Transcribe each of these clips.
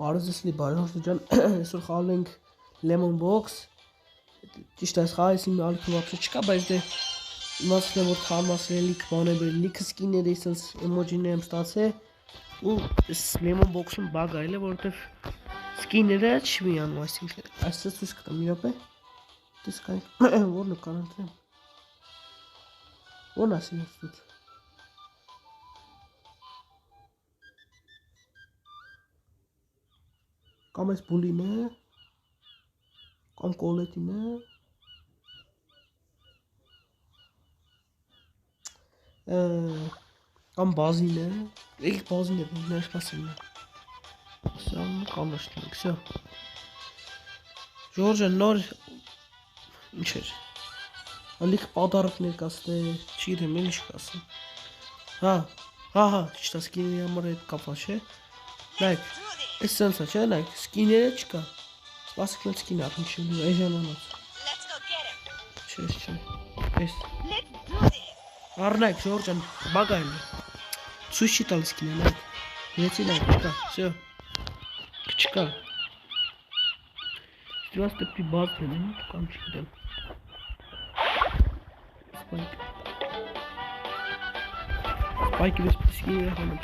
Բարոզեսլի բարոզջան այսօր խաղալու ենք Lemon Box ճիշտ այս խաղը իմ ալիքը вообще չկա, բայց դե իմացել եմ որ թարմացրել լիք բաներ լիքը սկիններ էսենց էմոջիներ եմ ստացել ու այս Lemon Box-ում բագ այլ է որովհետև սկինները չի անում, այսինքն այսպես ցույց կտամ մի րոպե դες կային որն է կանանտրեմ որն ասին ստուց կամ այս բուլին է կամ կոլետին է կամ բազին է եք բազին է ներկասին է всё կամ նշտենք всё Ժորժը նոր ինչ էր ալիք պодарок ներկասել չի դեմ ինչ կասեմ հա ճիշտ է սկինի համար այդ կապված չէ նայեք այս սենսա չէ նայեք սկիները չկա սպասեք մեծ սկին արդեն չի էժանանոց չէ այս առնայք Ժորջան բագայլ ցույց չի տալիս սկինը նայեք մեծին այդ չկա всё չկա դրաս տեպի բաց դեմ կամ չգիտեմ Spike без писки я ханам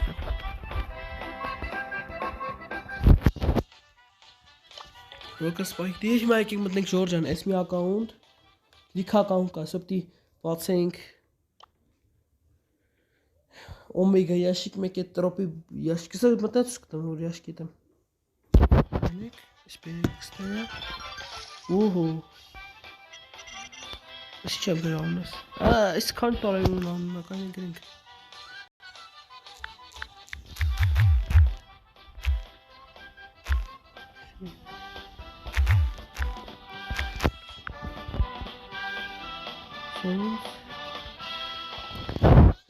Roka Spike դիջ մայք եք մտնենք Ժորջան այս մի ակաունտ լիք ակաունտ կա սա պիտի բացենք Omega ящик մեկ է տրոպի ящик սա մտած կտամ որ ящик դեմ Նիկ սպերեքստը Ուհու Ինչ չեմ գրաունես այս քան տարերուն անունական գրենք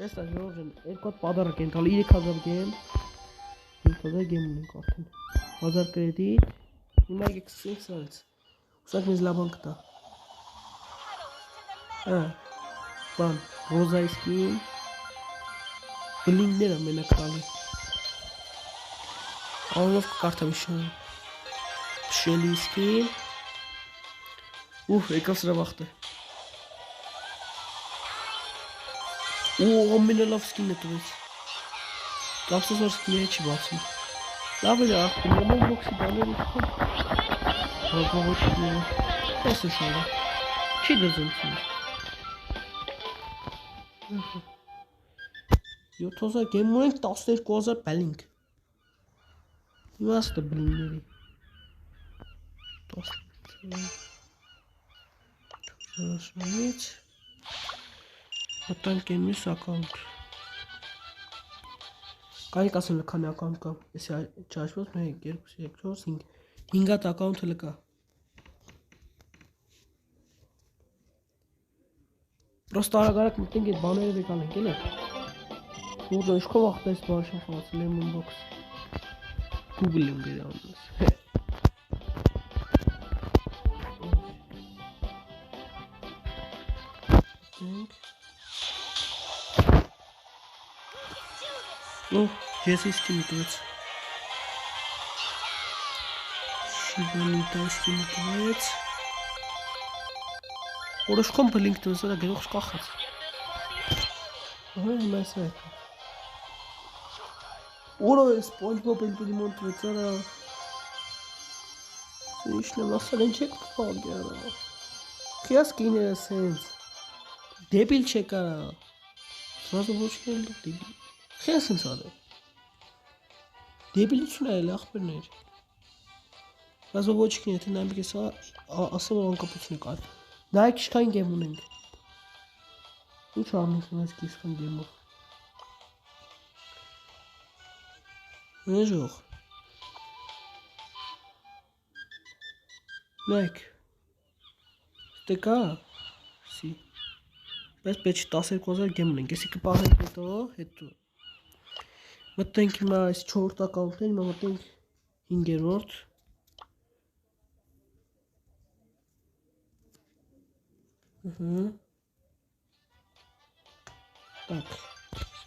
Esta Jordan, երկու պодарок են տալ 3000 գեմ 5000 գեմ ունենք արդեն 1000 կրեդիտ հիմա եկեք սենսալից ուսակ մեզ լաբան կտա բան ռոզայի սկին բլինգները մենակ տալի անով կկարդամ շելի սկին եկավ սրա վախտը ամենը լավ սկին է տվեց կապսոս որ սկինը չի բացում լավ էր աղբին Lemon Box-ի բաներ իքով ոչ ես է շալը չի դզում ծինր 7000 գեմ ունենք 12000 բալինք իմաստը բլինգների 10 Մտանք են մյուս ակաունտ Կանիք ասեմ լքանի ակաունտ կա Եսի չաշվոց 1, 2, 3, 4, 5 Հինգատ ակաունտը լկա Պրոստը արագարակ մտենք էտ բաները վեկալ ենք էլ է Որն իշքով աղտ այս բարշան խաղաց Lemon Box Google եմ գերի անունս Ջեսի սկինի տվեց Շիբանիտա սկինի տվեց Որոշքոմ բլինք տվեց դա գերող շկախած մեզ է Որո է սպոնջբոբ էլպիլիմոն տվեց արա Սույշն եմ ասել են չեք պապ գերա Կյա սկին է սենց Դեբիլ չեք արա Սրազը ոչ կել դեբիլ Խե սենց արը Դեբիլություն այլ աղբերներ Ռազով ոչ կին եթե նայմիկ ես ասեմ որ անկապություն է կար Նայք շքային գեմ ունենք Ինչ արնենք նայս կիսկան գեմով Նեժող Նայք Ստեկա Սի Բայց պետք 12000 գեմ ունենք Եսի կպահենք հետո Մտենք հիմա այս 4 ակաունտներ, հիմա մտենք 5-րդ Так,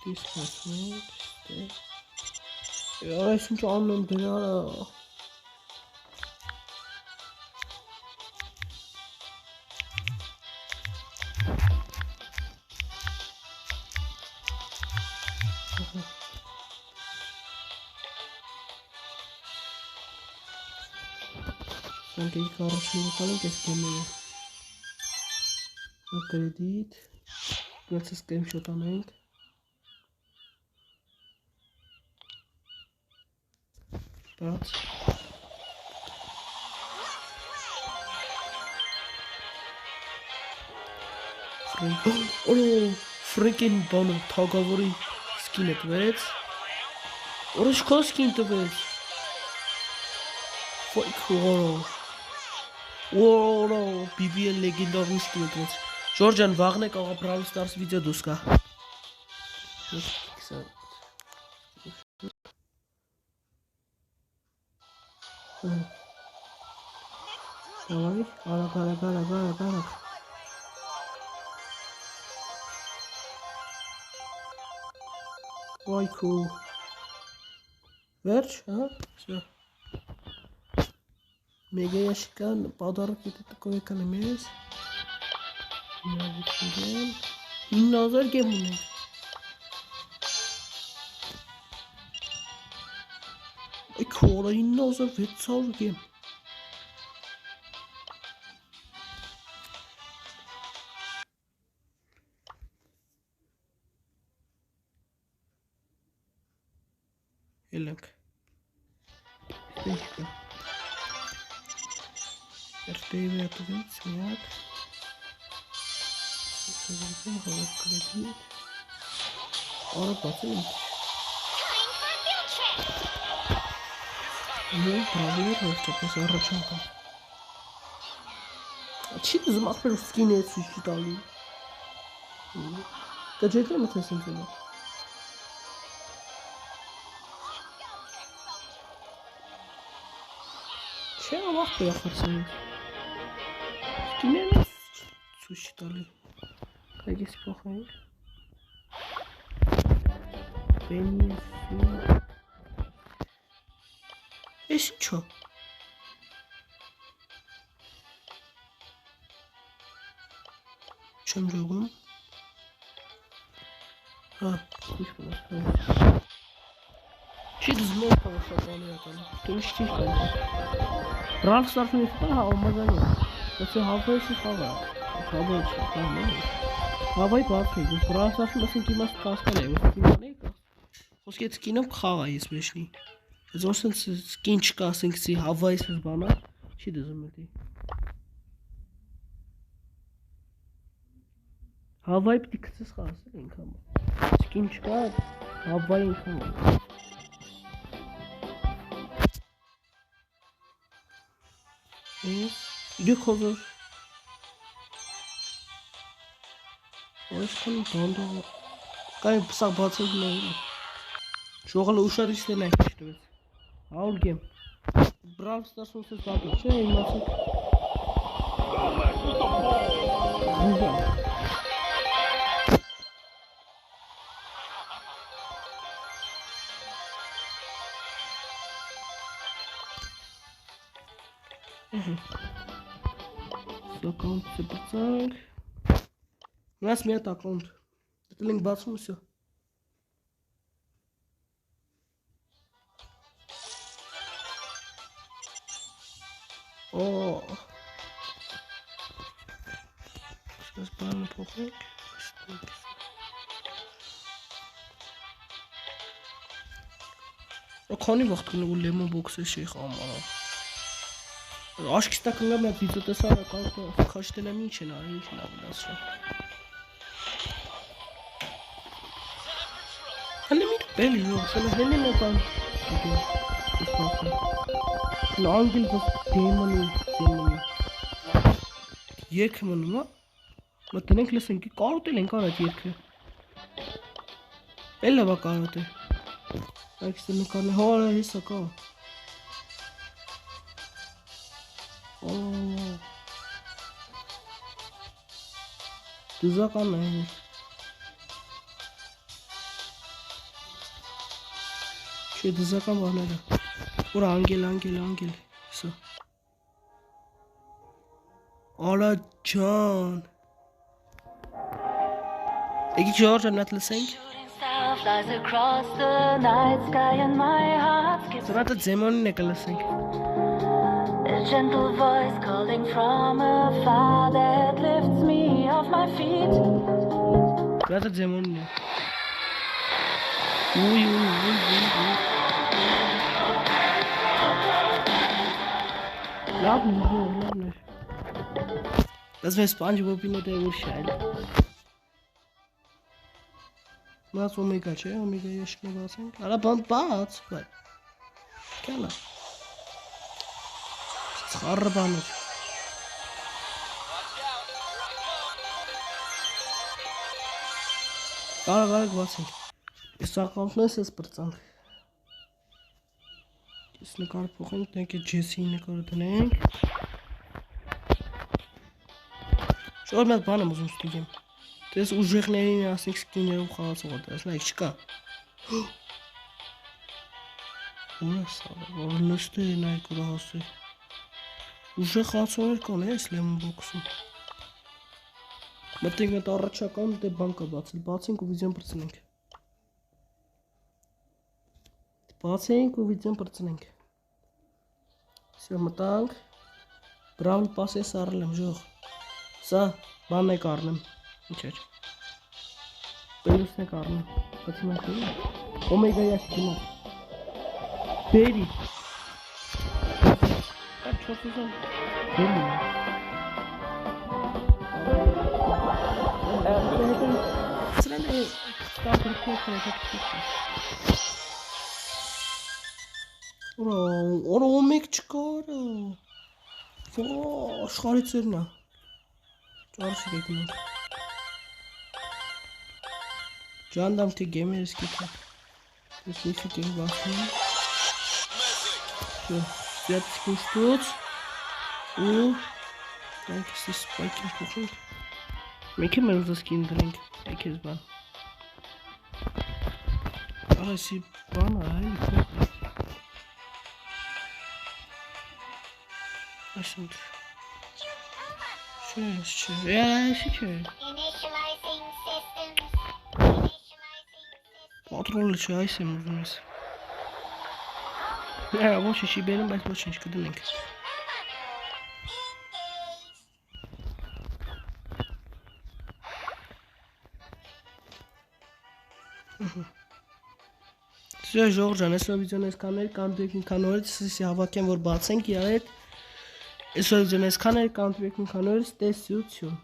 здесь посмотрим. Այս ինչ անում եմ դրա Sanki karışımı falan kesmemiyor. Kredit. Biraz screenshot anayım. Bak. Freaking banu թագավորի սկինը տվեց։ Որոշ քո սկին տվեց։ Wow, BBL լեգենդարի սկին տվեց։ Ժորջան վաղն է կարող Brawl Stars վիդեո դուս գա։ Давай, ара. Vay cool. Ver, ha? Все. Mega yaşıkan pодарок это такой экономист. Я выкидываю. Назар гемуны. Ай кола назар вецал гем. Elenk. Спичка. RTV ответ, снят. Ora пацан. Ну, проверил, что после рычага. Чи замахнул скинет сущитали. Каджетли мы тесим. Чего вахт поехали? Скинет сущитали. Как здесь плохо? Если чё? Чем другом? Чит змог повышать то есть Brawl Stars не стало, умазали. Это хавай си хавай. Хавай бафы. Brawl Stars մասին կիմաց կասկալի, ոստիմանեի կա։ Խոսքի այդ սկինը խաղա ես մեջնի։ Այս ոնց սկին չկա, ասենք սի հավայս բանա, չի դզում էդի։ Հավայ պիտի կծես խասել ինքան։ Սկին չկա, հավայ ինքան։ Իդու խոզոր։ Ոչքան բանդո։ Կայ պսակ բացել նայել։ Շողալը ուշարիստել եք չտվեց։ Հաուլ գեմ։ Brawl Stars ոնց ես բատու, չէ, իմացեք։ Аккаунт цепцак. У нас нет аккаунт. Это линк бацум все. О. Сейчас правильно плохо. Քանի վաղ կնու լեմոն բոքսը շեխ ամարա։ Աշկի ստակնգա մա վիդեո տեսարա կալկա քաշտելեմ ինչ են արի ինչ լավնասը։ Հələ մի բելի yox, սա հələ nə բան։ Լանգիլ ոս դեմոնի։ Երկը մնում է։ Մտնենք լսենք կարոտել ենք արա երկը։ Էլա բա կարոտել։ Այքստը նկարն է հորը հիսա կա։ Դուզական է։ Չէ դուզական բաները։ Որ անգել։ Հիսա։ Արա ջան։ Եկի Ժորժ ամնատ լսենք։ Սրատը ձեմոնին է կլսենք։ A gentle voice calling from afar that lifts me off my feet. Gata demonul. Ui. Laat me. Dat is mijn SpongeBob in de waarschijnlijk. Wat Omega ce? Omega ești nevațin? Ala bați, băi. Chiar Scarbanul. Gala vațin. Issa kalknես ես բրծանք։ Ես նկար փոխենք, դենք է Ջեսի նկարը դնենք։ Շոր մեծ բան եմ ուզում ստուգեմ։ Դες ուժեղներին ասենք սկիներով խաղացող դες լայք չկա։ Ո՞ր է սա, որ նստի նայ կորա հասի։ Ուժեղ խաղացողներ կան էս Lemon Box-ում։ Մտենք այդ առաջական դե բան կա բացել, բացենք ու վիդեոն բրծնենք։ Բացենք ու վիդեոն բրծնենք։ Всё, մտանք։ Բրաուն պասես առել եմ, ժող։ Սա բանն եք առնեմ։ Ինչ էր։ Պելուսն եք առնեմ։ Բացում ենք դու։ Օմեգա յաշ գնա։ Բերի։ Այդ չոթուզան։ Բերի։ Սրան է ստարտր կոքրը։ Օր օմեգ չկար։ Ո աշխարհիցերն է։ Ճարշի գտնի։ Ջանդամ թե գեյմերս գիտա։ Ես լիքիտ եմ բացում։ Всё, святский штуц. У так си спайкին փոխենք։ Մեկը մենք զսկին դրենք, եկես բան։ Արասի բան այլ փոխ։ Այսինքն Շուշ, Initializing systems. Պատրոլը չէ, այս եմ ուզում ես։ Ոչինչ չի բերում, բայց ոչինչ կդնենք։ Всё, Ժորժ ջան, այսօր վիդեոն այսքան էր, կամ դուք ինքան նորից հավաքեմ, որ բացենք իրար հետ։ Այսօր վիդեոն այսքան էր, կամ դուք ինքան նորից տեսություն։